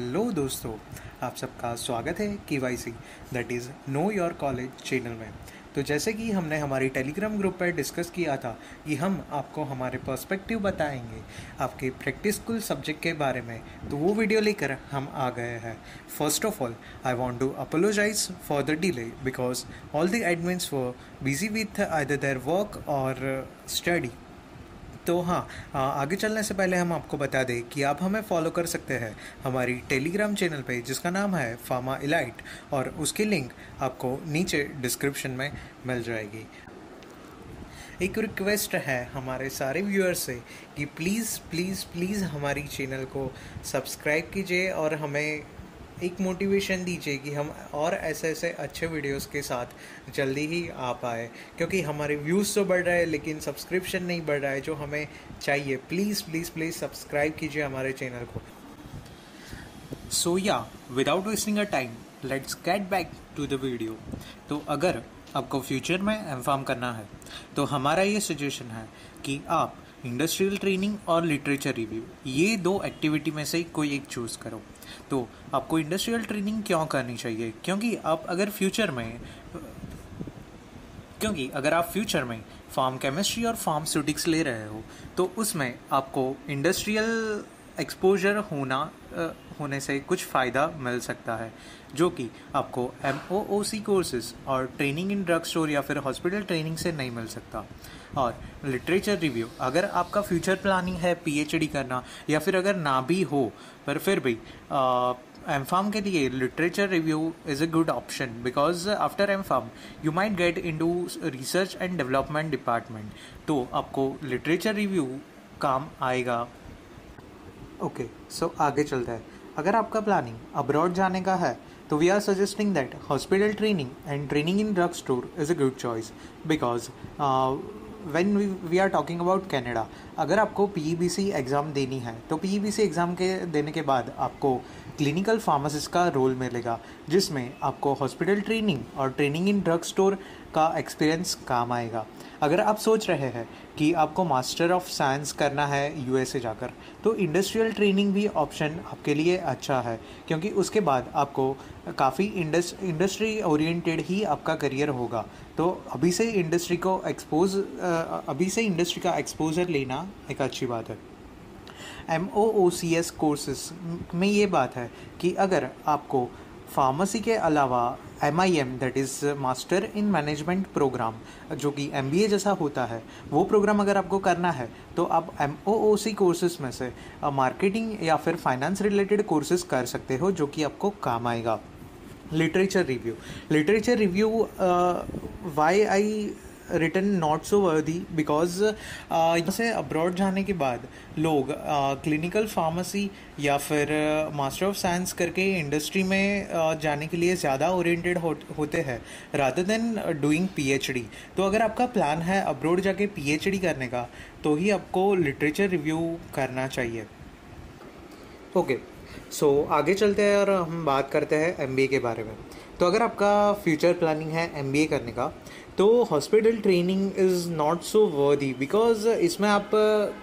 Hello दोस्तों, आप सबका स्वागत है KYC that is know your college channel में। तो जैसे कि हमने हमारी टेलीग्राम ग्रुप पर डिस्कस किया था कि हम आपको हमारे पर्सपेक्टिव बताएंगे आपके प्रैक्टिस स्कूल सब्जेक्ट के बारे में, तो वो वीडियो लेकर हम आ गए हैं। First of all I want to apologise for the delay because all the admins were busy with either their work और स्टडी। तो हाँ, आगे चलने से पहले हम आपको बता दें कि आप हमें फॉलो कर सकते हैं हमारी टेलीग्राम चैनल पे जिसका नाम है फार्मा इलाइट, और उसकी लिंक आपको नीचे डिस्क्रिप्शन में मिल जाएगी। एक रिक्वेस्ट है हमारे सारे व्यूअर्स से कि प्लीज़ प्लीज़ प्लीज़ हमारी चैनल को सब्सक्राइब कीजिए और हमें एक मोटिवेशन दीजिए कि हम और ऐसे ऐसे अच्छे वीडियोस के साथ जल्दी ही आ पाए, क्योंकि हमारे व्यूज़ तो बढ़ रहे हैं लेकिन सब्सक्रिप्शन नहीं बढ़ रहा है जो हमें चाहिए। प्लीज़ प्लीज़ प्लीज़ सब्सक्राइब कीजिए हमारे चैनल को। So yeah without wasting a time let's get back to the video. तो अगर आपको फ्यूचर में एमफार्म करना है तो हमारा ये सजेशन है कि आप इंडस्ट्रियल ट्रेनिंग और लिटरेचर रिव्यू, ये दो एक्टिविटी में से कोई एक चूज़ करो। तो आपको इंडस्ट्रियल ट्रेनिंग क्यों करनी चाहिए? क्योंकि अगर आप फ्यूचर में फार्म केमिस्ट्री और फार्मास्यूटिक्स ले रहे हो तो उसमें आपको इंडस्ट्रियल एक्सपोजर होने से कुछ फ़ायदा मिल सकता है, जो कि आपको MOOC कोर्सेज और ट्रेनिंग इन ड्रग स्टोर या फिर हॉस्पिटल ट्रेनिंग से नहीं मिल सकता। और लिटरेचर रिव्यू, अगर आपका फ्यूचर प्लानिंग है PhD करना या फिर अगर ना भी हो पर फिर भी एमफार्म के लिए literature review is a good option because after M form you might get into research and development department, तो आपको लिटरेचर रिव्यू काम आएगा। ओके, सो आगे चलता है। अगर आपका प्लानिंग अब्रॉड जाने का है तो we are suggesting that hospital training and training in drug store is a good choice because when we are talking about Canada, अगर आपको PEBC एग्ज़ाम देनी है तो PEBC एग्ज़ाम के देने के बाद आपको क्लिनिकल फार्मासिस्ट का रोल मिलेगा, जिसमें आपको हॉस्पिटल ट्रेनिंग और ट्रेनिंग इन ड्रग स्टोर का एक्सपीरियंस काम आएगा। अगर आप सोच रहे हैं कि आपको मास्टर ऑफ साइंस करना है USA जाकर, तो इंडस्ट्रियल ट्रेनिंग भी ऑप्शन आपके लिए अच्छा है, क्योंकि उसके बाद आपको काफ़ी इंडस्ट्री ओरिएंटेड ही आपका करियर होगा। तो अभी से इंडस्ट्री का एक्सपोजर लेना एक अच्छी बात है। MOOCS कोर्सेस में ये बात है कि अगर आपको फार्मेसी के अलावा MIM that is master in management programme, जो कि MBA जैसा होता है, वो प्रोग्राम अगर आपको करना है तो आप MOOC कोर्सेज में से मार्केटिंग या फिर फाइनेंस रिलेटेड कोर्सेज कर सकते हो, जो कि आपको काम आएगा। Literature review why I return not so worthy because यहाँ से अब्रॉड जाने के बाद लोग क्लिनिकल फार्मेसी या फिर मास्टर ऑफ साइंस करके इंडस्ट्री में जाने के लिए ज़्यादा ओरिएंटेड होते हैं रादर देन डूइंग PhD। तो अगर आपका प्लान है अब्रॉड जाके PhD करने का तो ही आपको लिटरेचर रिव्यू करना चाहिए। ओके, सो आगे चलते हैं और हम बात करते हैं MBA के बारे में। तो अगर आपका फ्यूचर प्लानिंग है MBA करने का तो hospital training is not so worthy because इसमें आप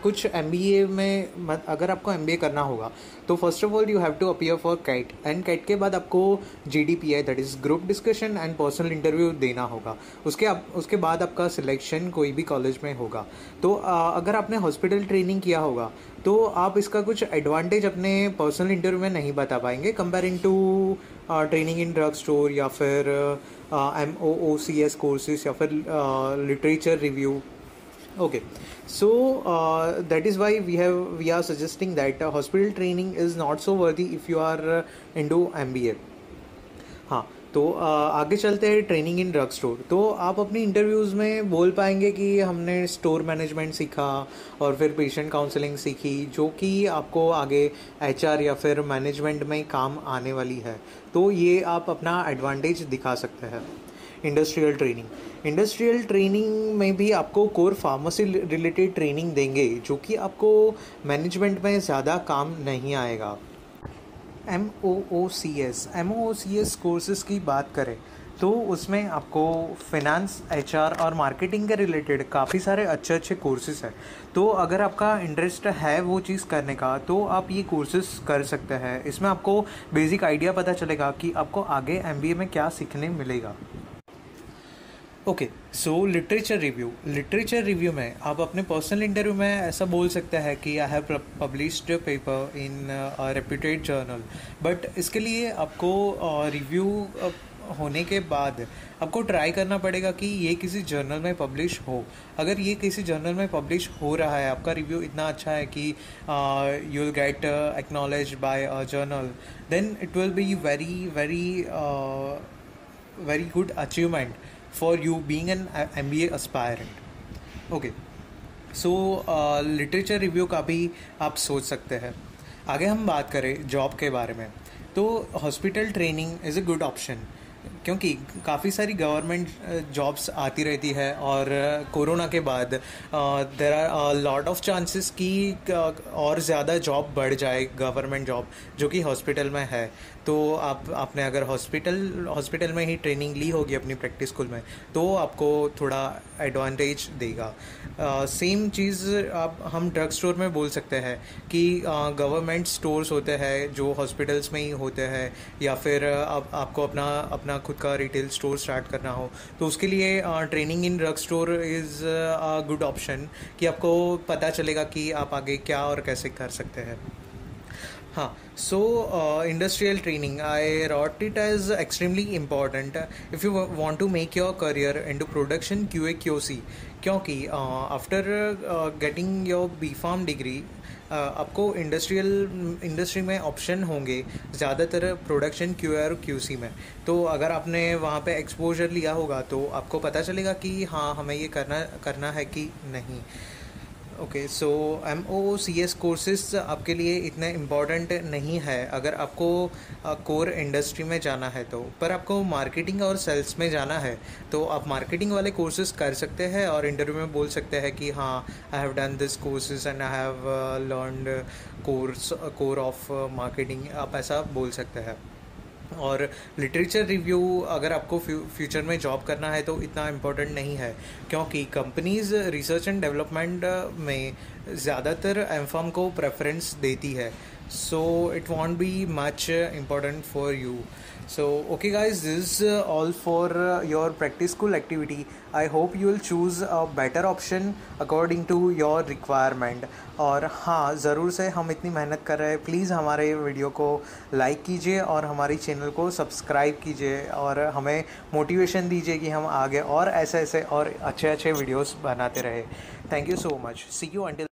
कुछ MBA में अगर आपको MBA करना होगा तो first of all you have to appear for CAT, and CAT के बाद आपको GDPI that is group discussion and personal interview देना होगा। उसके बाद आपका सिलेक्शन कोई भी कॉलेज में होगा। तो अगर आपने हॉस्पिटल ट्रेनिंग किया होगा तो आप इसका कुछ एडवांटेज अपने पर्सनल इंटरव्यू में नहीं बता पाएंगे comparing to training in drug store या फिर MOOCS कोर्सेज या फिर literature review. Okay, so that is why we are suggesting that hospital training is not so worthy if you are into MBA. हाँ, तो आगे चलते हैं ट्रेनिंग इन ड्रग स्टोर। तो आप अपनी इंटरव्यूज़ में बोल पाएंगे कि हमने स्टोर मैनेजमेंट सीखा और फिर पेशेंट काउंसलिंग सीखी, जो कि आपको आगे HR या फिर मैनेजमेंट में काम आने वाली है। तो ये आप अपना एडवांटेज दिखा सकते हैं। इंडस्ट्रियल ट्रेनिंग में भी आपको कोर फार्मेसी रिलेटेड ट्रेनिंग देंगे, जो कि आपको मैनेजमेंट में ज़्यादा काम नहीं आएगा। MOOCS कोर्सेज़ की बात करें तो उसमें आपको फिनेंस, HR और मार्केटिंग के रिलेटेड काफ़ी सारे अच्छे अच्छे कोर्सेज़ हैं। तो अगर आपका इंटरेस्ट है वो चीज़ करने का तो आप ये कोर्सेज़ कर सकते हैं। इसमें आपको बेसिक आइडिया पता चलेगा कि आपको आगे MBA में क्या सीखने मिलेगा। ओके, सो लिटरेचर रिव्यू में आप अपने पर्सनल इंटरव्यू में ऐसा बोल सकते हैं कि I have published paper in reputed journal. But इसके लिए आपको रिव्यू होने के बाद आपको ट्राई करना पड़ेगा कि ये किसी जर्नल में पब्लिश हो। अगर ये किसी जर्नल में पब्लिश हो रहा है, आपका रिव्यू इतना अच्छा है कि you will get acknowledged by a journal, then it will be very very very good achievement for you being an MBA aspirant. Okay, so literature review का भी आप सोच सकते हैं। आगे हम बात करें जॉब के बारे में, तो hospital training is a good option, क्योंकि काफ़ी सारी गवर्नमेंट जॉब्स आती रहती है और कोरोना के बाद there are lot of chances कि और ज़्यादा जॉब बढ़ जाए, गवर्नमेंट जॉब जो कि हॉस्पिटल में है। तो आपने अगर हॉस्पिटल में ही ट्रेनिंग ली होगी अपनी प्रैक्टिस स्कूल में, तो आपको थोड़ा एडवांटेज देगा। सेम चीज़ हम ड्रग स्टोर में बोल सकते हैं कि गवर्नमेंट स्टोर्स होते हैं जो हॉस्पिटल्स में ही होते हैं, या फिर आपको अपना खुद का रिटेल स्टोर स्टार्ट करना हो तो उसके लिए training in drug store is a good option, कि आपको पता चलेगा कि आप आगे क्या और कैसे कर सकते हैं। हाँ, so industrial training, I wrote it as extremely important if you want to make your career into production QA/QC, क्योंकि after getting your B.Pharm degree आपको इंडस्ट्री में ऑप्शन होंगे ज़्यादातर प्रोडक्शन QA और QC में। तो अगर आपने वहाँ पे एक्सपोजर लिया होगा तो आपको पता चलेगा कि हाँ हमें ये करना है कि नहीं। ओके, सो MOOCS कोर्सेज आपके लिए इतने इम्पॉर्टेंट नहीं है अगर आपको कोर इंडस्ट्री में जाना है तो। पर आपको मार्केटिंग और सेल्स में जाना है तो आप मार्केटिंग वाले कोर्सेज कर सकते हैं और इंटरव्यू में बोल सकते हैं कि हाँ I have done this courses and I have learned core of marketing, आप ऐसा बोल सकते हैं। और लिटरेचर रिव्यू अगर आपको फ्यूचर में जॉब करना है तो इतना इम्पोर्टेंट नहीं है, क्योंकि कंपनीज रिसर्च एंड डेवलपमेंट में ज़्यादातर एमफार्म को प्रेफरेंस देती है, so it won't be much important for you. So okay guys, this is all for your practice school activity. I hope you will choose a better option according to your requirement. और हाँ, ज़रूर से हम इतनी मेहनत कर रहे हैं, प्लीज़ हमारे वीडियो को लाइक कीजिए और हमारी चैनल को सब्सक्राइब कीजिए और हमें मोटिवेशन दीजिए कि हम आगे और ऐसे और अच्छे वीडियोस बनाते रहे। Thank you so much, see you until